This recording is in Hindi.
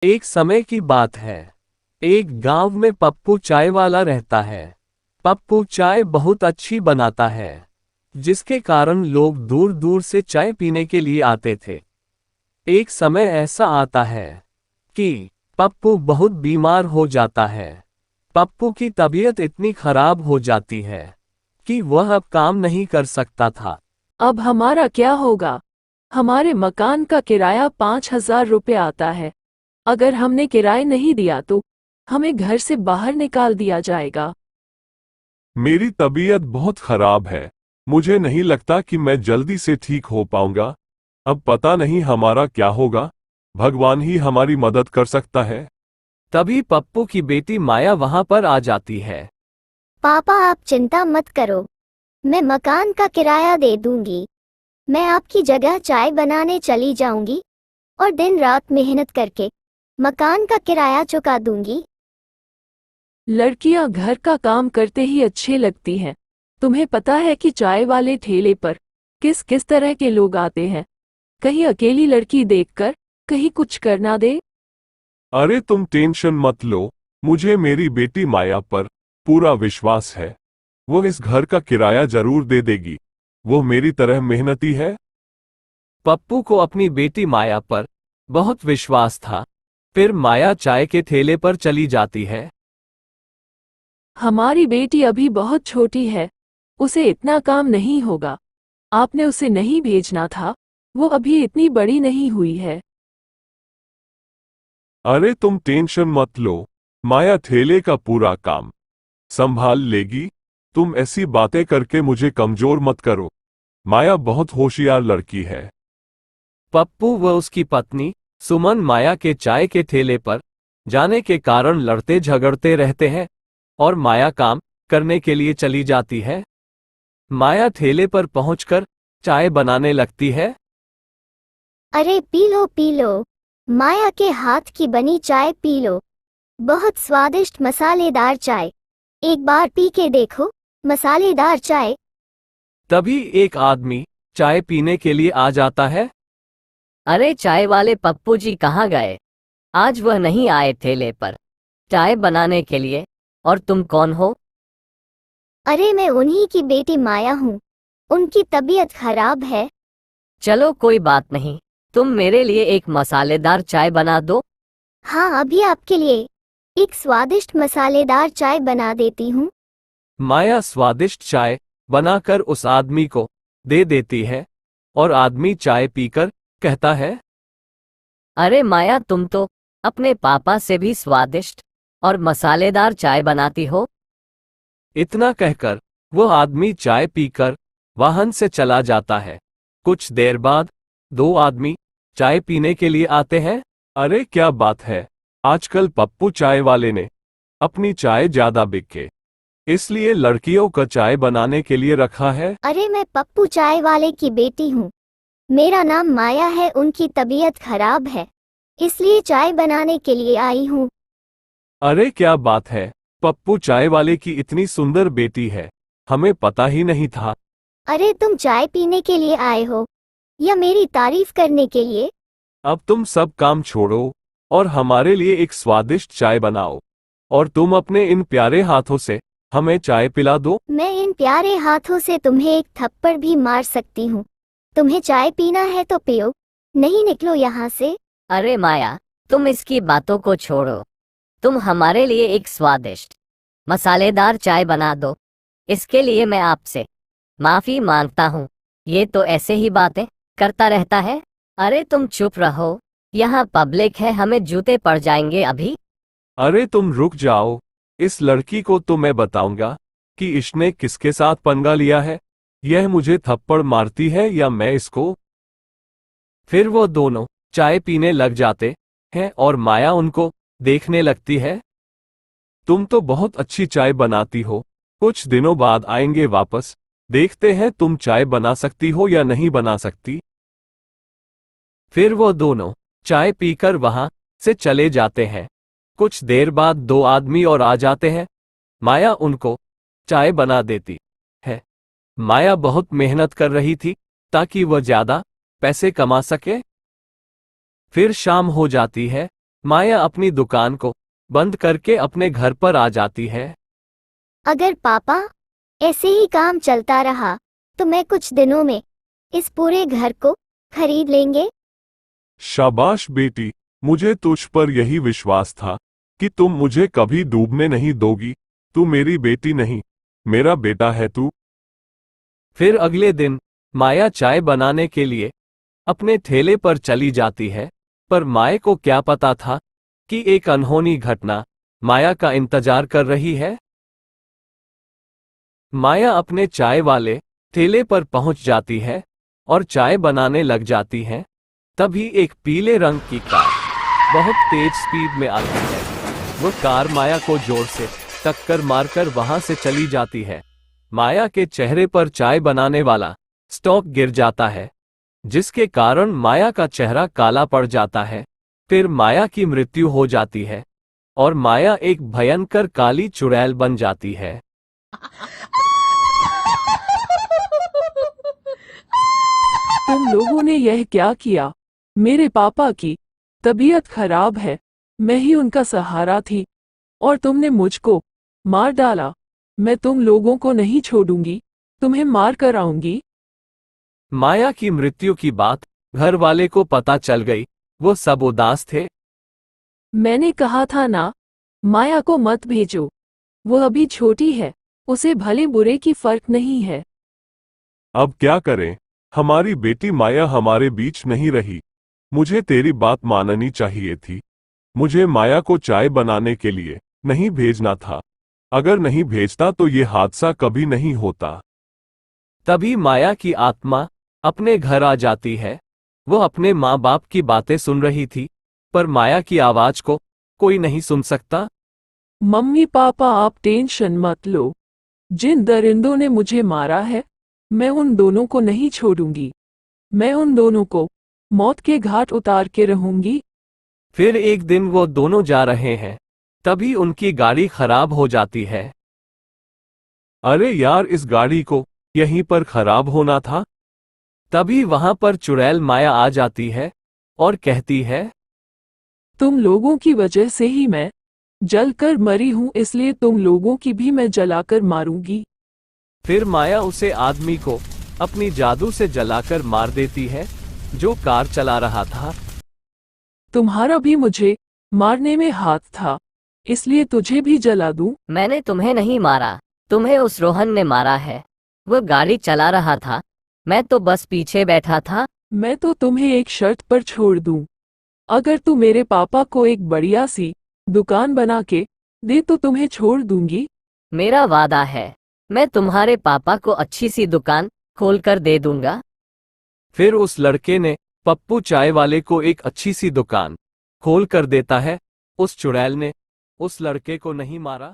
एक समय की बात है। एक गांव में पप्पू चाय वाला रहता है। पप्पू चाय बहुत अच्छी बनाता है, जिसके कारण लोग दूर दूर से चाय पीने के लिए आते थे। एक समय ऐसा आता है कि पप्पू बहुत बीमार हो जाता है। पप्पू की तबीयत इतनी खराब हो जाती है कि वह अब काम नहीं कर सकता था। अब हमारा क्या होगा? हमारे मकान का किराया 5,000 रुपये आता है। अगर हमने किराया नहीं दिया तो हमें घर से बाहर निकाल दिया जाएगा। मेरी तबीयत बहुत खराब है। मुझे नहीं लगता कि मैं जल्दी से ठीक हो पाऊंगा। अब पता नहीं हमारा क्या होगा। भगवान ही हमारी मदद कर सकता है। तभी पप्पू की बेटी माया वहां पर आ जाती है। पापा, आप चिंता मत करो, मैं मकान का किराया दे दूंगी। मैं आपकी जगह चाय बनाने चली जाऊंगी और दिन रात मेहनत करके मकान का किराया चुका दूंगी। लड़कियां घर का काम करते ही अच्छी लगती हैं। तुम्हें पता है कि चाय वाले ठेले पर किस किस तरह के लोग आते हैं? कहीं अकेली लड़की देखकर कहीं कुछ करना दे। अरे तुम टेंशन मत लो, मुझे मेरी बेटी माया पर पूरा विश्वास है। वो इस घर का किराया जरूर दे देगी। वो मेरी तरह मेहनती है। पप्पू को अपनी बेटी माया पर बहुत विश्वास था। फिर माया चाय के ठेले पर चली जाती है। हमारी बेटी अभी बहुत छोटी है, उसे इतना काम नहीं होगा। आपने उसे नहीं भेजना था, वो अभी इतनी बड़ी नहीं हुई है। अरे तुम टेंशन मत लो, माया ठेले का पूरा काम संभाल लेगी। तुम ऐसी बातें करके मुझे कमजोर मत करो। माया बहुत होशियार लड़की है। पप्पू व उसकी पत्नी सुमन माया के चाय के ठेले पर जाने के कारण लड़ते झगड़ते रहते हैं और माया काम करने के लिए चली जाती है। माया ठेले पर पहुंचकर चाय बनाने लगती है। अरे पी लो, माया के हाथ की बनी चाय पी लो। बहुत स्वादिष्ट मसालेदार चाय, एक बार पी के देखो, मसालेदार चाय। तभी एक आदमी चाय पीने के लिए आ जाता है। अरे चाय वाले पप्पू जी कहाँ गए? आज वह नहीं आए ठेले पर चाय बनाने के लिए। और तुम कौन हो? अरे मैं उन्हीं की बेटी माया हूँ, उनकी तबीयत खराब है। चलो कोई बात नहीं, तुम मेरे लिए एक मसालेदार चाय बना दो। हाँ, अभी आपके लिए एक स्वादिष्ट मसालेदार चाय बना देती हूँ। माया स्वादिष्ट चाय बनाकर उस आदमी को दे देती है और आदमी चाय पीकर कहता है, अरे माया, तुम तो अपने पापा से भी स्वादिष्ट और मसालेदार चाय बनाती हो। इतना कहकर वो आदमी चाय पीकर वाहन से चला जाता है। कुछ देर बाद दो आदमी चाय पीने के लिए आते हैं। अरे क्या बात है, आजकल पप्पू चाय वाले ने अपनी चाय ज्यादा बिके, इसलिए लड़कियों का चाय बनाने के लिए रखा है। अरे मैं पप्पू चाय वाले की बेटी हूँ, मेरा नाम माया है। उनकी तबीयत खराब है, इसलिए चाय बनाने के लिए आई हूँ। अरे क्या बात है, पप्पू चाय वाले की इतनी सुंदर बेटी है, हमें पता ही नहीं था। अरे तुम चाय पीने के लिए आए हो या मेरी तारीफ करने के लिए? अब तुम सब काम छोड़ो और हमारे लिए एक स्वादिष्ट चाय बनाओ, और तुम अपने इन प्यारे हाथों से हमें चाय पिला दो। मैं इन प्यारे हाथों से तुम्हें एक थप्पड़ भी मार सकती हूँ। तुम्हें चाय पीना है तो पियो, नहीं निकलो यहाँ से। अरे माया, तुम इसकी बातों को छोड़ो। तुम हमारे लिए एक स्वादिष्ट मसालेदार चाय बना दो, इसके लिए मैं आपसे माफी मांगता हूँ। ये तो ऐसे ही बातें करता रहता है। अरे तुम चुप रहो, यहाँ पब्लिक है, हमें जूते पड़ जाएंगे अभी। अरे तुम रुक जाओ, इस लड़की को तो मैं बताऊंगा कि इसने किसके साथ पंगा लिया है। यह मुझे थप्पड़ मारती है या मैं इसको। फिर वो दोनों चाय पीने लग जाते हैं और माया उनको देखने लगती है। तुम तो बहुत अच्छी चाय बनाती हो, कुछ दिनों बाद आएंगे वापस, देखते हैं तुम चाय बना सकती हो या नहीं बना सकती। फिर वो दोनों चाय पीकर वहां से चले जाते हैं। कुछ देर बाद दो आदमी और आ जाते हैं। माया उनको चाय बना देती है। माया बहुत मेहनत कर रही थी ताकि वह ज्यादा पैसे कमा सके। फिर शाम हो जाती है माया अपनी दुकान को बंद करके अपने घर पर आ जाती है। अगर पापा ऐसे ही काम चलता रहा तो मैं कुछ दिनों में इस पूरे घर को खरीद लेंगे। शाबाश बेटी, मुझे तुझ पर यही विश्वास था कि तुम मुझे कभी डूबने नहीं दोगी। तू मेरी बेटी नहीं, मेरा बेटा है तू। फिर अगले दिन माया चाय बनाने के लिए अपने ठेले पर चली जाती है, पर माया को क्या पता था कि एक अनहोनी घटना माया का इंतजार कर रही है। माया अपने चाय वाले ठेले पर पहुंच जाती है और चाय बनाने लग जाती है। तभी एक पीले रंग की कार बहुत तेज स्पीड में आती है। वो कार माया को जोर से टक्कर मारकर वहां से चली जाती है। माया के चेहरे पर चाय बनाने वाला स्टॉक गिर जाता है, जिसके कारण माया का चेहरा काला पड़ जाता है। फिर माया की मृत्यु हो जाती है और माया एक भयंकर काली चुड़ैल बन जाती है। तुम लोगों ने यह क्या किया? मेरे पापा की तबीयत खराब है, मैं ही उनका सहारा थी और तुमने मुझको मार डाला। मैं तुम लोगों को नहीं छोड़ूंगी, तुम्हें मार कर आऊंगी। माया की मृत्यु की बात घर वाले को पता चल गई। वो सब उदास थे। मैंने कहा था ना, माया को मत भेजो। वो अभी छोटी है, उसे भले बुरे की फर्क नहीं है। अब क्या करें? हमारी बेटी माया हमारे बीच नहीं रही। मुझे तेरी बात माननी चाहिए थी। मुझे माया को चाय बनाने के लिए नहीं भेजना था। अगर नहीं भेजता तो ये हादसा कभी नहीं होता। तभी माया की आत्मा अपने घर आ जाती है। वो अपने माँ बाप की बातें सुन रही थी, पर माया की आवाज को कोई नहीं सुन सकता। मम्मी पापा, आप टेंशन मत लो। जिन दरिंदों ने मुझे मारा है, मैं उन दोनों को नहीं छोड़ूंगी। मैं उन दोनों को मौत के घाट उतार के रहूंगी। फिर एक दिन वो दोनों जा रहे हैं, तभी उनकी गाड़ी खराब हो जाती है। अरे यार, इस गाड़ी को यहीं पर खराब होना था। तभी वहां पर चुड़ैल माया आ जाती है और कहती है, तुम लोगों की वजह से ही मैं जलकर मरी हूं, इसलिए तुम लोगों की भी मैं जलाकर मारूंगी। फिर माया उसे आदमी को अपनी जादू से जलाकर मार देती है जो कार चला रहा था। तुम्हारा भी मुझे मारने में हाथ था, इसलिए तुझे भी जला दूं। मैंने तुम्हें नहीं मारा, तुम्हें उस रोहन ने मारा है। वो गाड़ी चला रहा था, मैं तो बस पीछे बैठा था। मैं तो तुम्हें एक शर्त पर छोड़ दूं। अगर तू मेरे पापा को एक बढ़िया सी दुकान बना के दे तो तुम्हें छोड़ दूंगी। मेरा वादा है, मैं तुम्हारे पापा को अच्छी सी दुकान खोल कर दे दूंगा। फिर उस लड़के ने पप्पू चाय वाले को एक अच्छी सी दुकान खोल कर देता है। उस चुड़ैल ने उस लड़के को नहीं मारा।